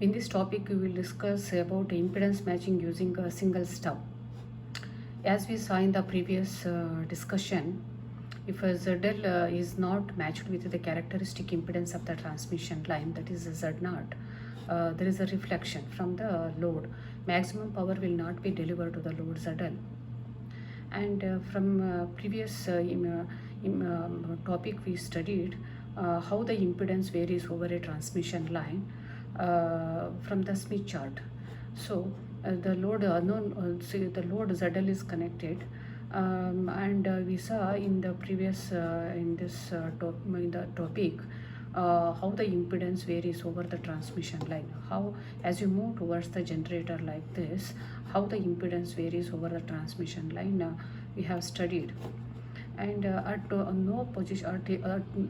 In this topic, we will discuss about impedance matching using a single stub. As we saw in the previous discussion, if a ZL is not matched with the characteristic impedance of the transmission line, that is Z0, there is a reflection from the load. Maximum power will not be delivered to the load ZL. And from previous topic, we studied how the impedance varies over a transmission line from the Smith chart. So the load unknown, the load ZL is connected, and we saw in the previous in the topic how the impedance varies over the transmission line. How, as you move towards the generator like this, how the impedance varies over the transmission line we have studied. And at no position,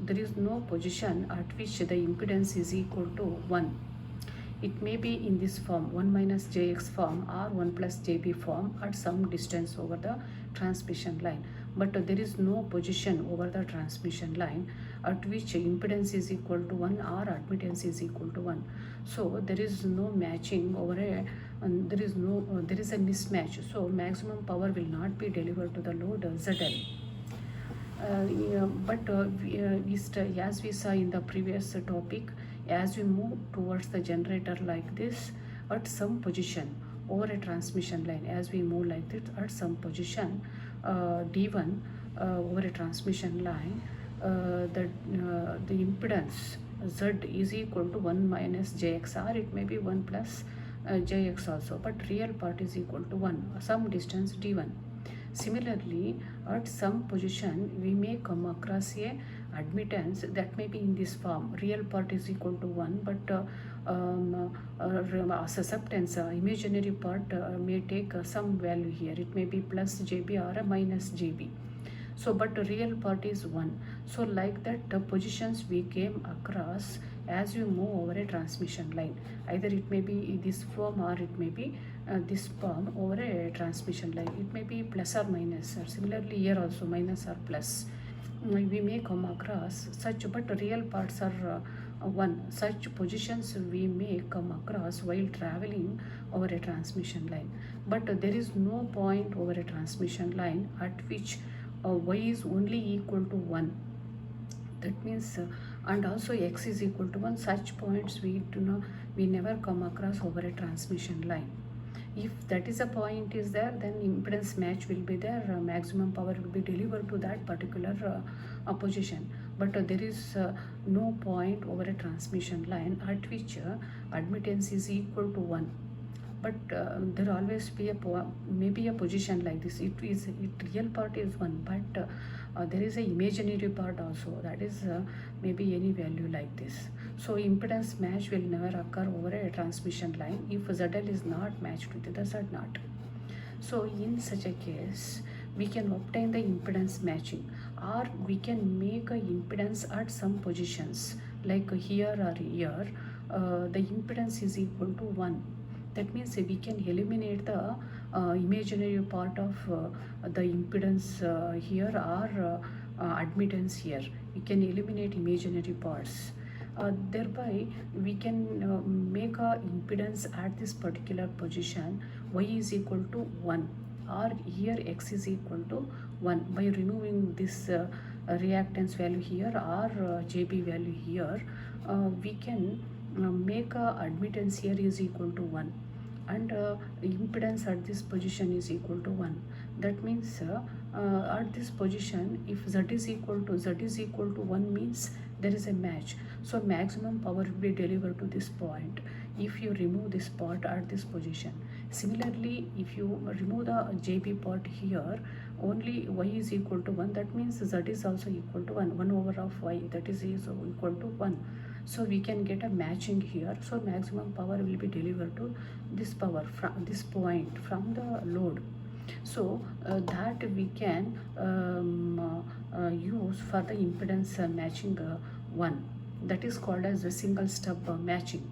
there is no position at which the impedance is equal to 1. It may be in this form, 1 minus jx form or 1 plus jb form at some distance over the transmission line. But there is no position over the transmission line at which impedance is equal to 1 or admittance is equal to 1. So there is no matching over a, there is a mismatch. So maximum power will not be delivered to the load ZL. As we saw in the previous topic, as we move towards the generator like this, at some position over a transmission line, as we move like this at some position D1 over a transmission line, the impedance Z is equal to 1 minus jx, or it may be 1 plus jx also, but real part is equal to 1, some distance D1. Similarly, at some position we may come across a admittance that may be in this form, real part is equal to 1, but susceptance, imaginary part may take some value here. It may be plus jb or a minus jb. So but the real part is 1. So like that, the positions we came across as you move over a transmission line, either it may be this form or it may be this form over a transmission line. It may be plus or minus, or similarly here also minus or plus. We may come across such, but real parts are 1. Such positions we may come across while traveling over a transmission line, but there is no point over a transmission line at which y is only equal to 1. That means and also x is equal to 1. Such points we never come across over a transmission line. If that is a point is there, then impedance match will be there, maximum power will be delivered to that particular position. But there is no point over a transmission line at which admittance is equal to 1. But there always be maybe a position like this. It real part is 1, but there is a imaginary part also, that is maybe any value like this. So impedance match will never occur over a transmission line if ZL is not matched with the Z0. So in such a case, we can obtain the impedance matching, or we can make a impedance at some positions like here or here. The impedance is equal to 1. That means we can eliminate the imaginary part of the impedance here or admittance here. We can eliminate imaginary parts. Thereby we can make a impedance at this particular position y is equal to 1, or here x is equal to 1 by removing this reactance value here or jb value here. We can make a admittance here is equal to 1, and impedance at this position is equal to 1. That means at this position, if z is equal to 1 means there is a match. So maximum power will be delivered to this point if you remove this part at this position. Similarly, if you remove the jb part here, only y is equal to 1. That means z is also equal to 1. 1 over of y, that is equal to 1. So we can get a matching here. So maximum power will be delivered to this power from this point from the load. So that we can use for the impedance matching 1. That is called as the single stub matching.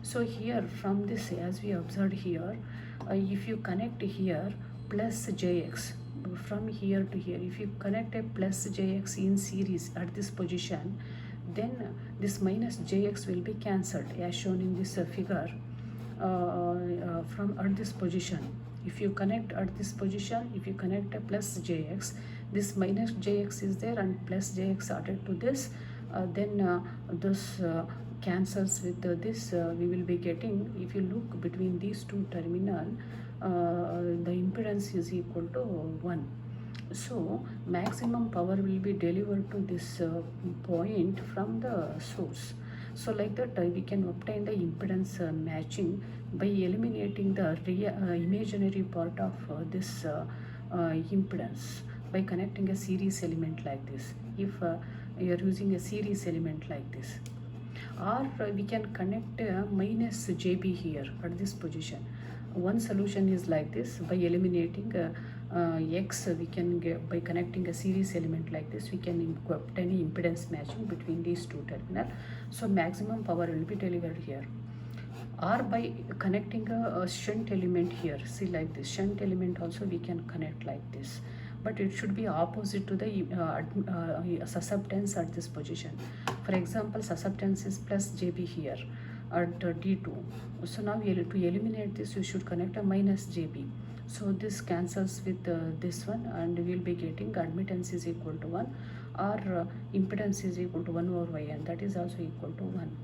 So here from this, as we observed here, if you connect here plus jx from here to here, if you connect a plus jx in series at this position, then this minus jx will be cancelled as shown in this figure from at this position. If you connect at this position, if you connect a plus jx, this minus jx is there and plus jx added to this, then this cancels with this. We will be getting, if you look between these two terminal, the impedance is equal to 1. So maximum power will be delivered to this point from the source. So like that we can obtain the impedance matching by eliminating the imaginary part of this impedance by connecting a series element like this, if you are using a series element like this. Or we can connect minus JB here at this position. One solution is like this: by eliminating x, we can get, by connecting a series element like this, we can obtain impedance matching between these two terminal. So maximum power will be delivered here. Or by connecting a shunt element here, see like this shunt element also we can connect like this, but it should be opposite to the susceptance at this position. For example, susceptance is plus JB here at D2. So now to eliminate this, you should connect a minus JB. So this cancels with this one, and we will be getting admittance is equal to 1, or impedance is equal to 1 over yn, that is also equal to 1.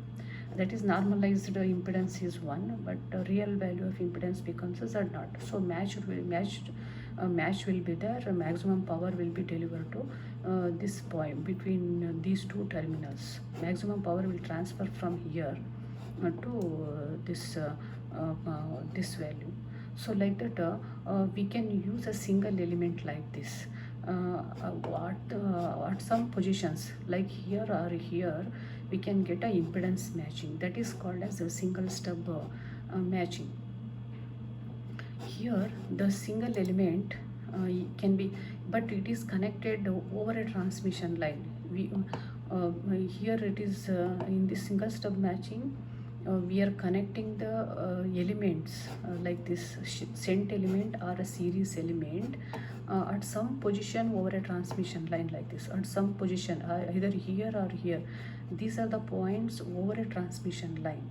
That is normalized impedance is 1, but real value of impedance becomes a Z0. So match will be there. Maximum power will be delivered to this point between these two terminals. Maximum power will transfer from here to this value. So like that we can use a single element like this at some positions, like here or here, we can get a impedance matching. That is called as a single stub matching. Here the single element can be, but it is connected over a transmission line. Here it is in this single stub matching, we are connecting the elements like this shunt element or a series element at some position over a transmission line like this, at some position either here or here. These are the points over a transmission line.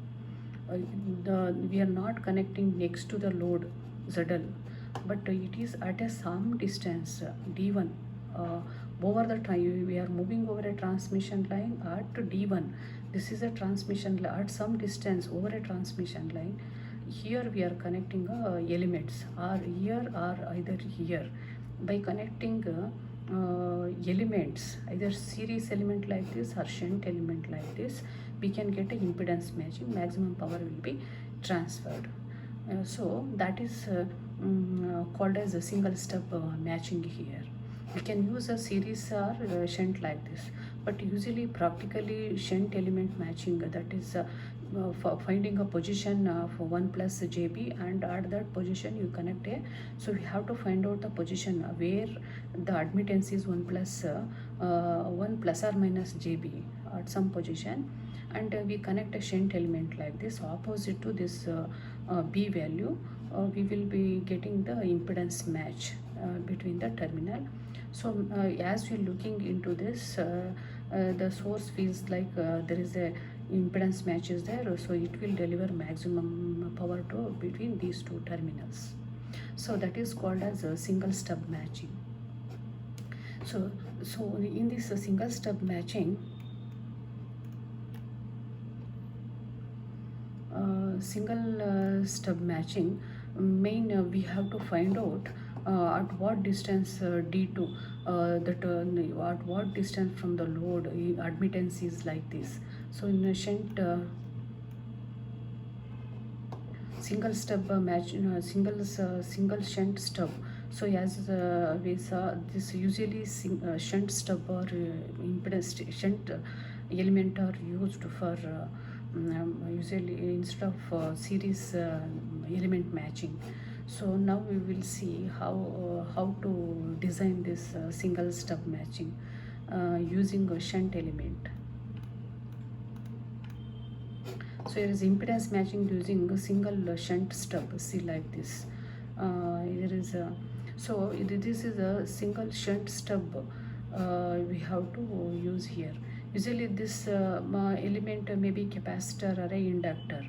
We are not connecting next to the load ZL, but it is at a some distance D1 over the time. We are moving over a transmission line at D1. This is a transmission line at some distance over a transmission line. Here we are connecting elements, or here or either here. By connecting elements, either series element like this or shunt element like this, we can get an impedance matching. Maximum power will be transferred. So that is called as a single step matching here. We can use a series or shunt like this, but usually practically shunt element matching, that is for finding a position for 1 plus JB, and at that position you connect a, so we have to find out the position where the admittance is 1 plus or minus JB at some position, and we connect a shunt element like this opposite to this B value. We will be getting the impedance match between the terminal. So as we are looking into this, the source feels like there is a impedance match is there, so it will deliver maximum power to between these two terminals. So that is called as a single stub matching. So in this single stub matching, main we have to find out at what distance D2, at what distance from the load admittance is like this. So in a shunt single stub match, single shunt stub. So as we saw, this usually shunt stub or impedance shunt element are used for usually instead of series element matching. So now we will see how to design this single stub matching using a shunt element. So here is impedance matching using a single shunt stub. See like this. There is a, this is a single shunt stub we have to use here. Usually this element may be capacitor or a inductor.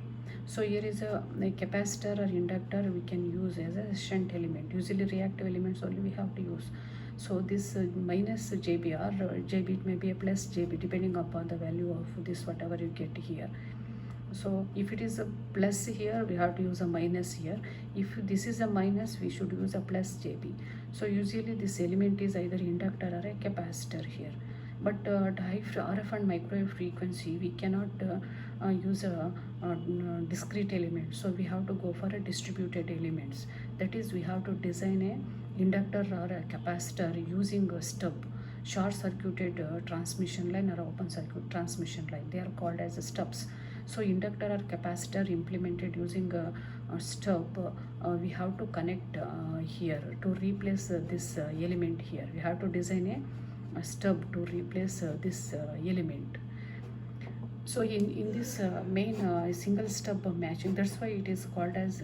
So here is a capacitor or inductor we can use as a shunt element. Usually reactive elements only we have to use. So this minus JB or JB, it may be a plus JB depending upon the value of this whatever you get here. So if it is a plus here, we have to use a minus here. If this is a minus, we should use a plus JB. So usually this element is either inductor or a capacitor here. But RF and microwave frequency, we cannot use a discrete element. So we have to go for a distributed elements. That is, we have to design a inductor or a capacitor using a stub, short circuited transmission line or open circuit transmission line. They are called as stubs. So inductor or capacitor implemented using a stub, we have to connect here to replace this element here. We have to design a stub to replace this element. So in this main single stub matching, that's why it is called as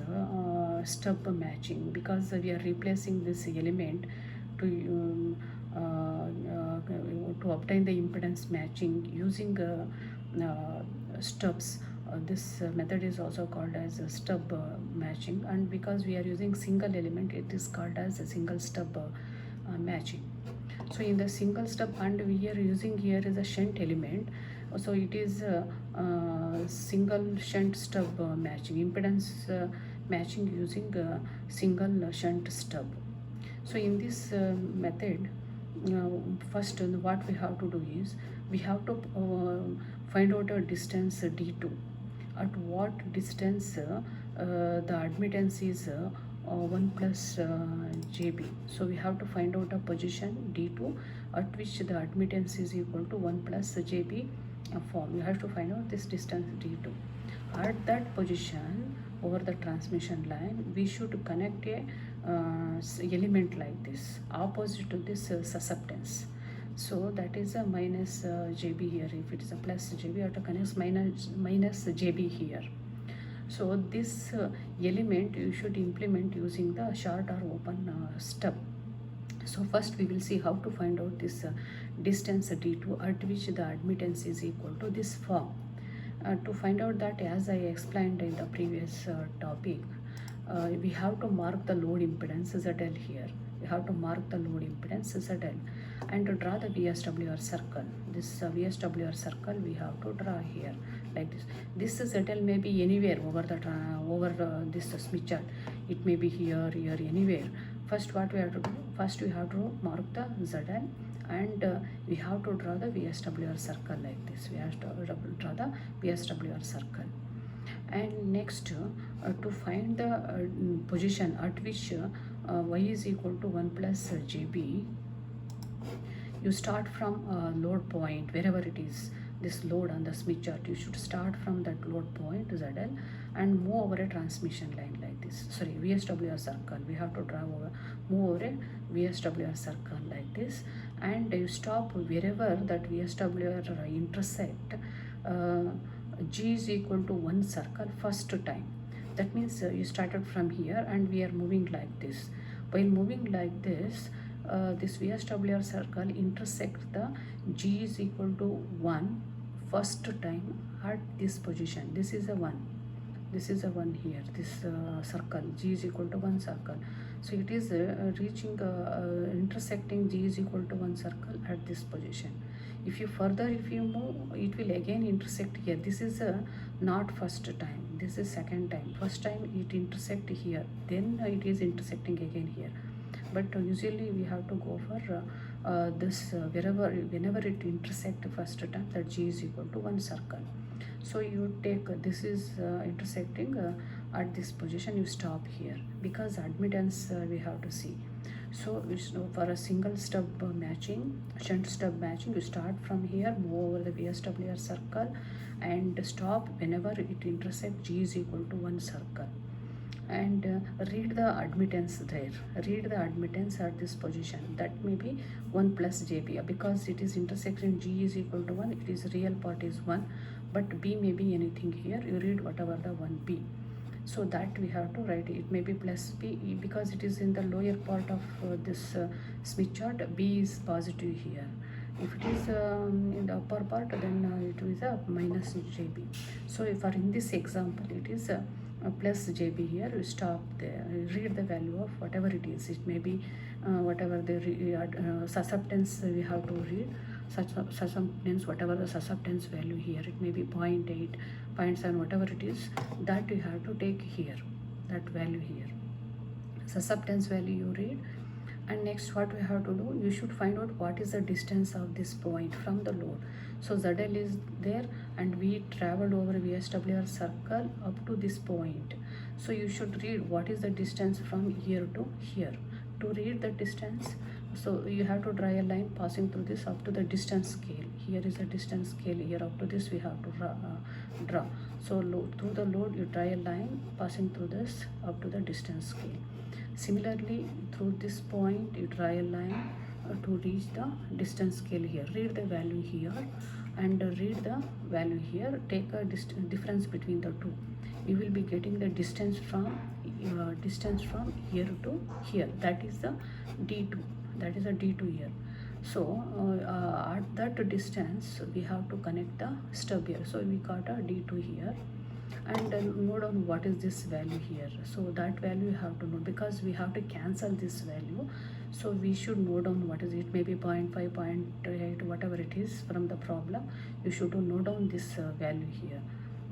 stub matching, because we are replacing this element to obtain the impedance matching using stubs. This method is also called as a stub matching, and because we are using single element, it is called as a single stub matching. So in the single stub, and we are using here is a shunt element, so it is single shunt stub matching, impedance matching using single shunt stub. So in this method, first what we have to do is we have to find out a distance d2. At what distance the admittance is 1 plus JB. So we have to find out a position d2 at which the admittance is equal to 1 plus JB form. You have to find out this distance d2. At that position over the transmission line, we should connect a element like this opposite to this susceptance. So that is a minus JB here. If it is a plus JB, you have to connect minus JB here. So this element you should implement using the short or open stub. So first we will see how to find out this distance d2 at which the admittance is equal to this form. To find out that, as I explained in the previous topic, we have to mark the load impedance ZL here. We have to mark the load impedance ZL and to draw the VSWR circle. This VSWR circle we have to draw here like this. This ZL may be anywhere over the this Smith chart. It may be here, anywhere. First what we have to do? First we have to mark the ZL and we have to draw the VSWR circle like this. We have to draw the VSWR circle. And next to find the position at which y is equal to 1 plus JB, you start from load point wherever it is, this load on the Smith chart. You should start from that load point ZL and move over a transmission line like this. Sorry, VSWR circle. We have to move over a VSWR circle like this, and you stop wherever that VSWR intersect. G is equal to 1 circle first time. That means you started from here and we are moving like this. While moving like this, this VSWR circle intersect the G is equal to 1 first time at this position. This is a 1. This is a 1 here. This circle G is equal to 1 circle. So it is reaching intersecting G is equal to 1 circle at this position. If you move, it will again intersect here. This is not first time. This is second time. First time it intersect here. Then it is intersecting again here. But usually we have to go for this whenever it intersect first time, that G is equal to 1 circle. So you take this is intersecting at this position. You stop here because admittance we have to see. So for a single stub matching, shunt stub matching, you start from here, move over the VSWR circle and stop whenever it intersects G is equal to 1 circle. And read the admittance there. Read the admittance at this position. That may be 1 plus JB because it is intersecting G is equal to 1. It is real part is 1, but B may be anything here. You read whatever the 1B. So that we have to write. It may be plus B because it is in the lower part of this Smith chart. B is positive here. If it is in the upper part, then it is a minus JB. So if in this example it is plus JB, here we stop there, read the value of whatever it is. It may be whatever the susceptance we have to read, susceptance, whatever the susceptance value here, it may be 0.8, 0.7, whatever it is, that you have to take here, that value here, susceptance value you read. And next what we have to do, you should find out what is the distance of this point from the load. So ZL is there and we traveled over VSWR circle up to this point. So you should read what is the distance from here to here. To read the distance, so you have to draw a line passing through this up to the distance scale. Here is a distance scale, here up to this we have to draw. So through the load you draw a line passing through this up to the distance scale. Similarly, through this point you draw a line to reach the distance scale here. Read the value here and read the value here. Take a difference between the two. You will be getting the distance from here to here. That is the D2. That is a D2 here. So at that distance we have to connect the stub here. So we got a D2 here. And note down what is this value here. So that value you have to know, because we have to cancel this value. So we should note down what is it, maybe 0.5, 0.8, whatever it is from the problem. You should note down this value here.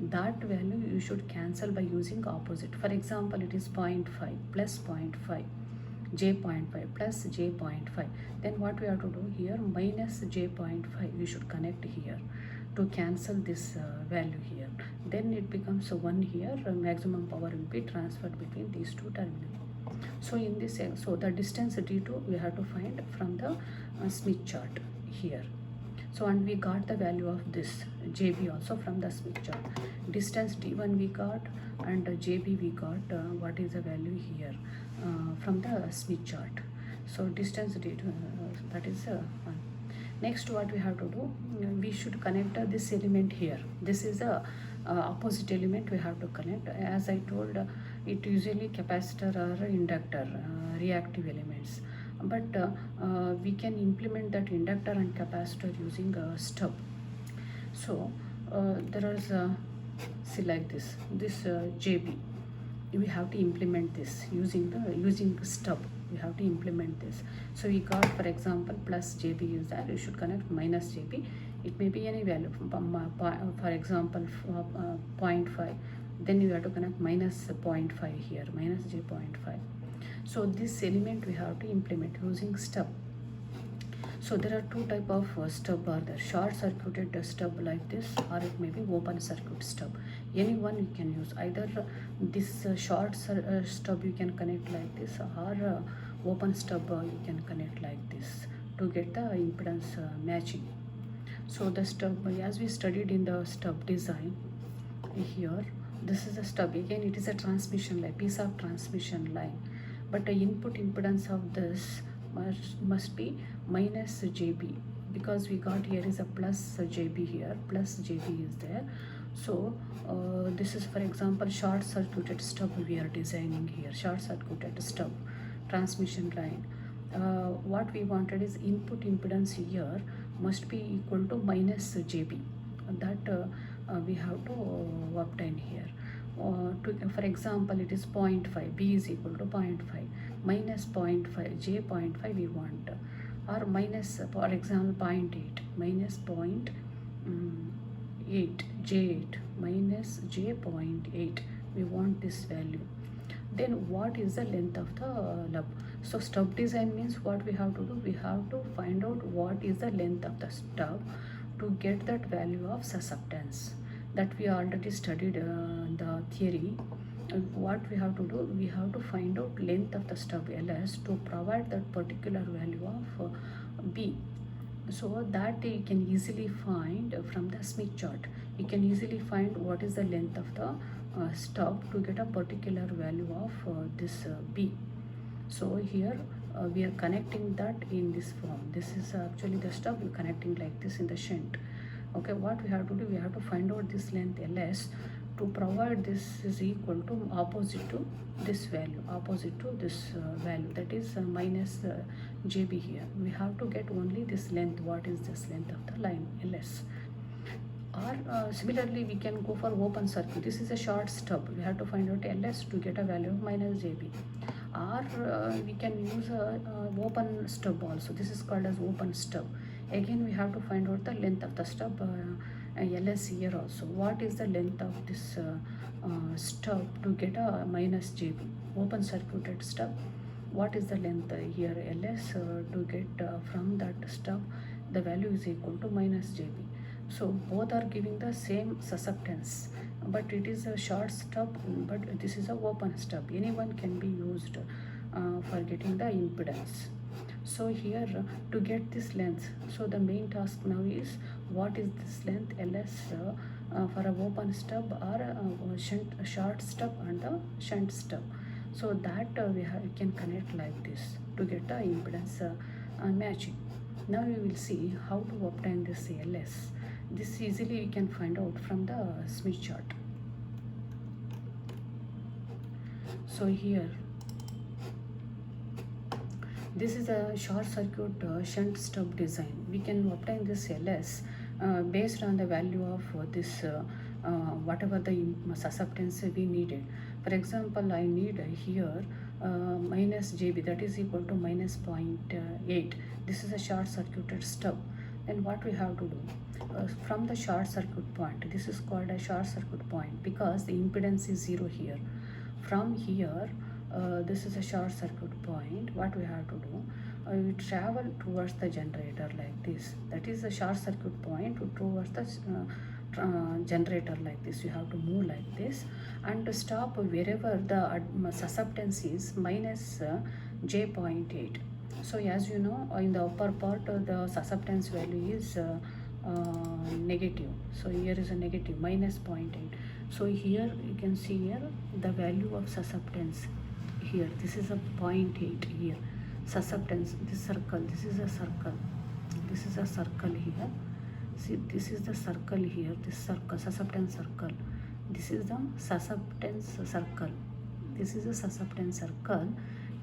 That value you should cancel by using opposite. For example, it is 0.5 plus 0.5, j 0.5 plus j 0.5. Then what we have to do here, minus j 0.5 we should connect here to cancel this value here. Then it becomes 1 here. Maximum power will be transferred between these two terminals. So in this, so the distance D2 we have to find from the Smith chart here. So and we got the value of this JB also from the Smith chart. Distance D1 we got, and JB we got what is the value here from the Smith chart. So distance D2 that is 1. Next what we have to do, we should connect this element here. This is a opposite element we have to connect. As I told, it usually capacitor or inductor, reactive elements. But we can implement that inductor and capacitor using a stub. So there is see like this JB. We have to implement this using the stub. We have to implement this. So we got, for example, plus JB is there. You should connect minus JB. It may be any value. For example, 0.5. Then you have to connect minus 0.5 here, minus j 0.5. So this element we have to implement using stub. So there are two type of stub are there. Short circuited stub like this, or it may be open circuit stub. Any one you can use. Either this short stub you can connect like this, or open stub you can connect like this to get the impedance matching. So the stub, as we studied in the stub design here, this is a stub. Again, it is a transmission line, piece of transmission line, but the input impedance of this must be minus JB, because we got here is a plus JB here, plus JB is there. So this is, for example, short circuited stub we are designing here, short circuited stub transmission line. What we wanted is input impedance here must be equal to minus JB. That we have to obtain here. For example, it is 0.5, B is equal to 0.5, minus 0.5, J 0.5 we want, or minus, for example, 0.8, minus 0.8, J8, minus J 0.8, we want this value. Then what is the length of the lub? So stub design means what we have to do, we have to find out what is the length of the stub to get that value of susceptance. That we already studied the theory. What we have to do, we have to find out length of the stub LS to provide that particular value of B. So that you can easily find from the Smith chart. You can easily find what is the length of the stub to get a particular value of this B. So here we are connecting that in this form. This is actually the stub, we are connecting like this in the shunt. Okay, what we have to do, we have to find out this length LS to provide this is equal to opposite to this value, opposite to this value, that is minus JB here. We have to get only this length. What is this length of the line? LS. Or similarly, we can go for open circuit. This is a short stub. We have to find out LS to get a value of minus JB. Or we can use a open stub also. This is called as open stub. Again, we have to find out the length of the stub, LS here also. What is the length of this stub to get a minus JB? Open circuited stub. What is the length here? LS to get from that stub, the value is equal to minus JB. So both are giving the same susceptance, but it is a short stub, but this is a open stub. Anyone can be used for getting the impedance. So here to get this length, so the main task now is what is this length LS for a open stub or a short stub and the shunt stub. So that we can connect like this to get the impedance matching. Now we will see how to obtain this LS. This easily we can find out from the Smith chart. So here this is a short circuit shunt stub design. We can obtain this LS based on the value of this whatever the susceptance we needed. For example, I need here minus JB, that is equal to minus 0.8. This is a short circuited stub. Then what we have to do? From the short circuit point, this is called a short circuit point because the impedance is 0 here. From here, this is a short circuit point. What we have to do? We travel towards the generator like this. That is the short circuit point towards the generator like this. You have to move like this and to stop wherever the susceptance is minus J.8. So as you know, in the upper part the susceptance value is negative. So here is a negative minus 0.8. So here you can see here the value of susceptance here. This is a 0.8 here. Susceptance, this circle, this is a circle. This is a circle here. See, this is the circle here. This circle, susceptance circle. This is the susceptance circle. This is a susceptance circle.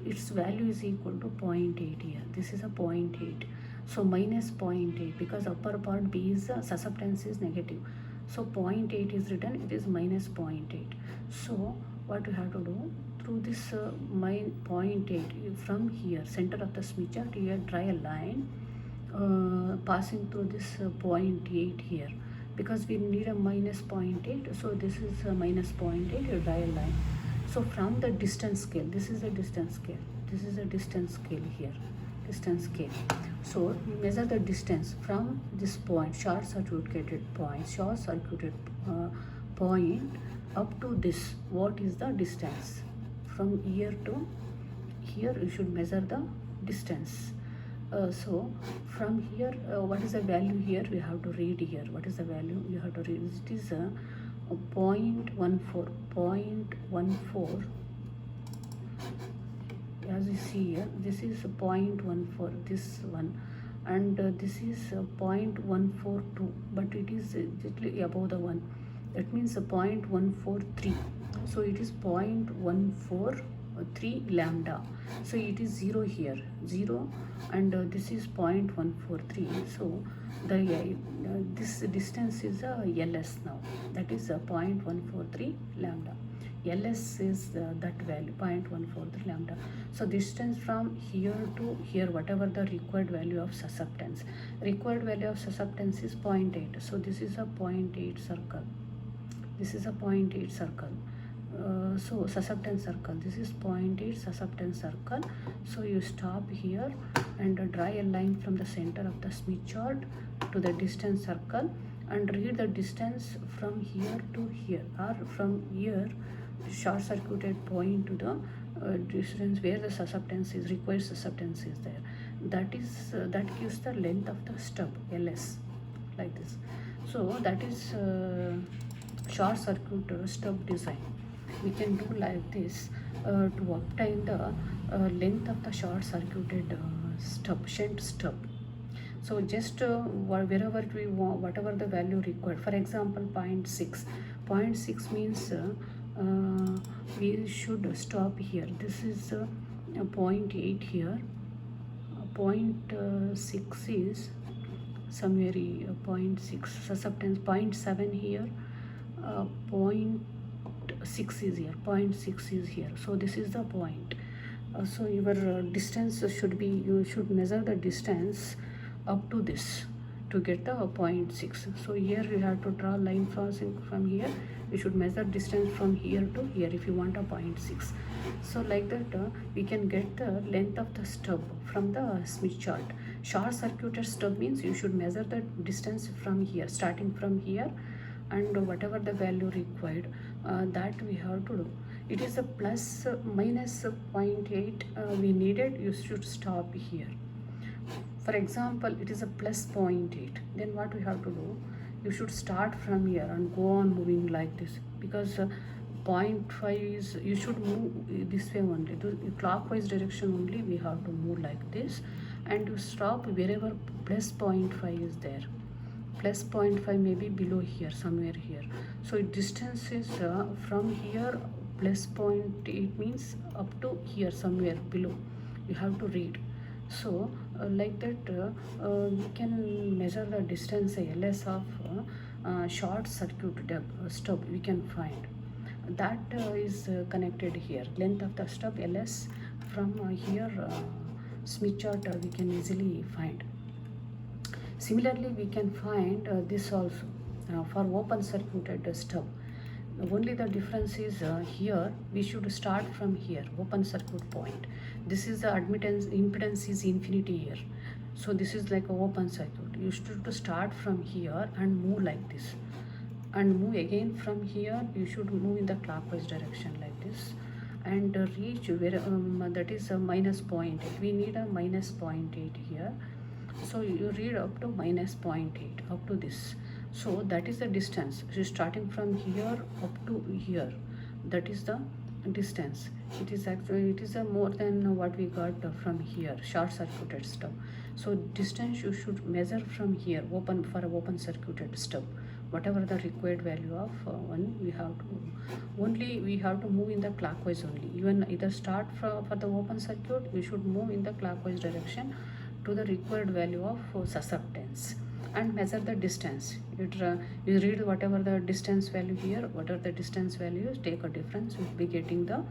Its value is equal to 0.8 here. This is a 0.8. So minus 0.8 because upper part B is susceptance is negative. So 0.8 is written, it is minus 0.8. So what we have to do? Through this 0.8 from here, center of the Smith chart, here draw a line passing through this 0.8 here. Because we need a minus 0.8, so this is a minus 0.8, you draw a line. So from the distance scale, this is a distance scale. This is a distance scale here. Distance scale. So we measure the distance from this point, short circuited point, point up to this. What is the distance? From here to here, you should measure the distance. So from here, what is the value here? We have to read here. What is the value? You have to read. It is 0.14. 0.14. As you see here, this is 0.14, this one, and this is 0.142, but it is little above the 1. That means 0.143. So it is 0.143 lambda. So it is 0 here, 0, and this is 0.143. So the this distance is LS now. That is 0.143 lambda. LS is that value, 0.143 lambda. So distance from here to here, whatever the required value of susceptance. Required value of susceptance is 0.8. So this is a 0.8 circle. This is a 0.8 circle. So susceptance circle. This is 0.8 susceptance circle. So you stop here and draw a line from the center of the Smith chart to the distance circle and read the distance from here to here, or from here short circuited point to the distance where the susceptance is required susceptance is there. That is that gives the length of the stub LS like this. So that is short circuit stub design. We can do like this to obtain the length of the short circuited stub, shunt stub. So just wherever we want, whatever the value required. For example, 0.6. 0.6 means we should stop here. This is 0.8 here. 0.6 is somewhere 0.6 susceptance, 0.7 here, 0.6 is here, 0.6 is here. So this is the point. So your distance should be, you should measure the distance up to this to get the 0.6. So here you have to draw line from here. You should measure distance from here to here if you want a 0.6. So like that we can get the length of the stub from the Smith chart. Short circuited stub means you should measure the distance from here, starting from here, and whatever the value required, that we have to do. It is a plus minus 0.8 we needed, you should stop here. For example, it is a plus 0.8, then what we have to do, you should start from here and go on moving like this, because 0.5 is, you should move this way only, the clockwise direction only we have to move like this, and you stop wherever plus 0.5 is there. Plus 0.5 may be below here, somewhere here. So distance is from here plus 0.8 means up to here, somewhere below you have to read. So like that we can measure the distance LS of short circuit stub we can find. That is connected here. Length of the stub LS from here Smith chart we can easily find. Similarly, we can find this also for open circuited stub. Only the difference is here we should start from here, open circuit point. This is the admittance, impedance is infinity here. So this is like a open circuit. You should start from here and move like this, and move again from here. You should move in the clockwise direction like this, and reach where that is a minus 0.8. We need a minus 0.8 here. So you read up to minus 0.8 up to this. So that is the distance. So starting from here up to here, that is the distance. It is actually, it is a more than what we got from here, short circuited stub. So distance you should measure from here, open, for a open circuited stub, whatever the required value of one, we have to only, we have to move in the clockwise only. Even either start for the open circuit, you should move in the clockwise direction to the required value of susceptance, and measure the distance. You read whatever the distance value here, whatever the distance value is, take a difference, you will be getting the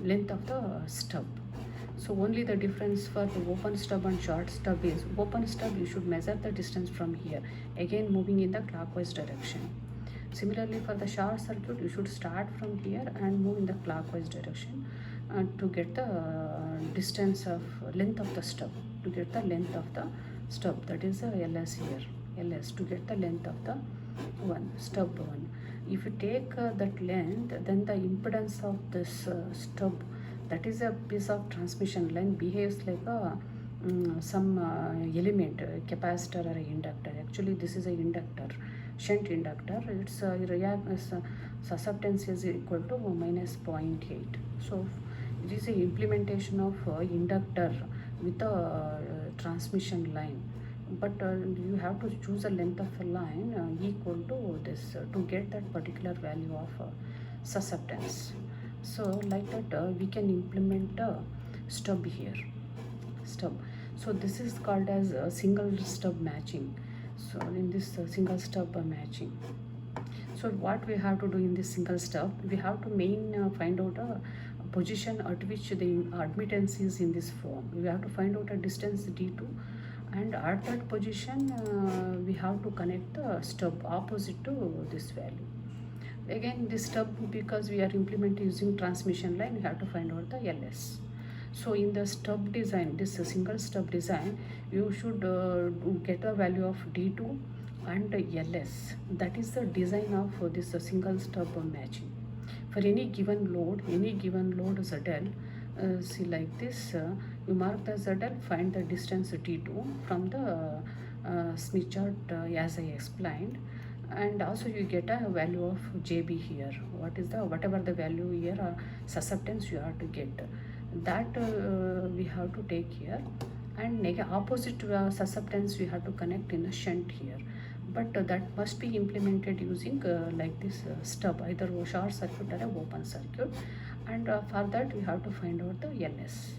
length of the stub. So only the difference for the open stub and short stub is, open stub you should measure the distance from here, again moving in the clockwise direction. Similarly for the short circuit, you should start from here and move in the clockwise direction to get the distance of length of the stub, to get the length of the stub, that is the LS here, LS, to get the length of the stub one. If you take that length, then the impedance of this stub, that is a piece of transmission line, behaves like a some element, capacitor or inductor. Actually this is a inductor, shunt inductor. Its susceptance is equal to minus 0.8. So it is a implementation of inductor with a transmission line, but you have to choose a length of a line equal to this to get that particular value of susceptance. So like that we can implement a stub here, stub. So this is called as a single stub matching. So in this single stub matching, so what we have to do in this single stub, we have to find out a position at which the admittance is in this form. We have to find out a distance d2, and at that position we have to connect the stub opposite to this value. Again this stub, because we are implementing using transmission line, we have to find out the LS. So in the stub design, this single stub design, you should get a value of d2 and LS. That is the design of this single stub matching. For any given load ZL, see like this, you mark the ZL, find the distance d2 from the Smith chart as I explained, and also you get a value of JB here. What is the, whatever the value here, susceptance you have to get, that we have to take here, and opposite susceptance we have to connect in a shunt here. but that must be implemented using like this stub, either a short circuit or a open circuit, and for that we have to find out the ls.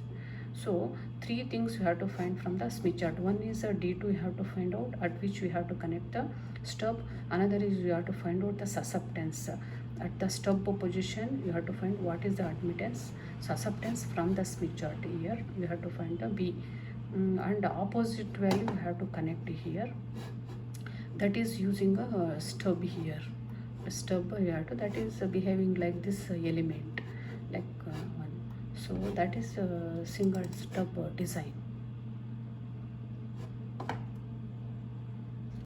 So three things we have to find from the Smith chart. One is D2 we have to find out, at which we have to connect the stub. Another is we have to find out the susceptance. At the stub position you have to find what is the admittance. Susceptance from the Smith chart, here we have to find the B. And the opposite value we have to connect here, that is using a stub here. A stub we have to, that is behaving like this element, like one. So that is a single stub design.